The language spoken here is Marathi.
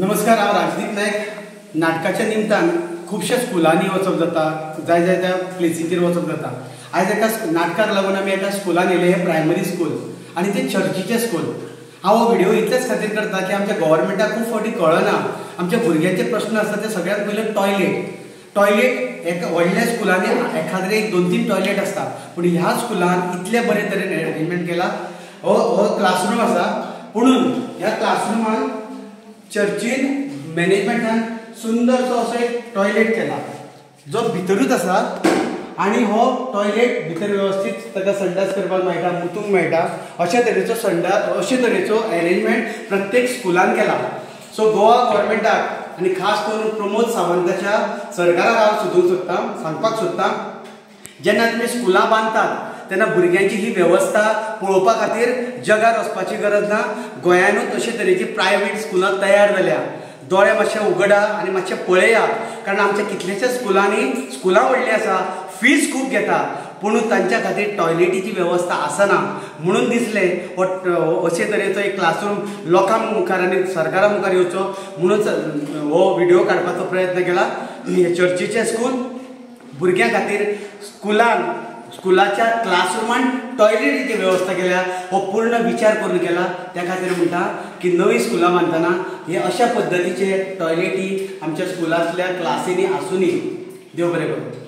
नमस्कार, हांव राजदीप नायक. नाटकाच्या निमतान खुबशा स्कुलांनी वचप जाता, जाय त्या प्लेसीचेर वचप जाता. आयज एका नाटकाक लागून आमी एका स्कुलान येयले. हे प्रायमरी स्कूल आनी ते चर्चीचे स्कूल. हांव हो व्हिडिओ इतलेच खातीर करता की आमच्या गव्हर्मेंटाक खूब फावटी कळना. आमच्या भुरग्यांचे प्रश्न आसता ते सगळ्यांत पयले टॉयलेट एका व्हडल्या स्कुलांनी एखाद्रे एक 2-3 टॉयलेट आसता, पूण ह्या स्कुलान इतले बरे तरेन अरेंजमेंट केला. हो क्लासरूम आसा, पुणून ह्या क्लासरूमान चर्चीन मॅनेजमेंटान सुंदरसो असो एक टॉयलेट केला जो भितरूच आसा. आनी हो टॉयलेट भितर वेवस्थीत ताका संडास करपाक मेळटा, मुतूंक मेळटा. अशे तरेचो अरेंजमेंट प्रत्येक स्कुलान केला. सो गोवा गव्हर्मेंटाक आनी खास करून प्रमोद सावंताच्या सरकाराक हांव सोदूंक सोदता, सांगपाक सोदता, जेन्ना तुमी स्कुलां बांदतात तेन्ना भुरग्यांची ही वेवस्था पळोवपा खातीर जगार वचपाची गरज ना. गोंयानूच अशे तरेची प्रायवेट स्कुलां तयार जाल्या. दोळे मातशे उगडा आनी मातशे पळयात, कारण आमच्या कितलेशेच स्कुलांनी स्कुलां व्हडलीं आसा, फीज खूब घेता, पूण तांच्या खातीर टॉयलेटीची वेवस्था आसना. म्हणून दिसलें अशे तरेचो एक क्लासरूम लोकां मुखार आनी सरकारा मुखार येवचो, म्हणून हो व्हिडिओ काडपाचो प्रयत्न केला. हे चर्चीचे स्कूल भुरग्यां खातीर स्कुलाच्या क्लासरूमान टॉयलेटीची वेवस्था केल्या. हो पूर्ण विचार करून केला. त्या खातीर म्हणटा की नवी स्कुलां बांदतना हे अशा पद्दतीचे टॉयलेटी आमच्या स्कुलांतल्या क्लासींनी आसूनी. देव बरें करूं.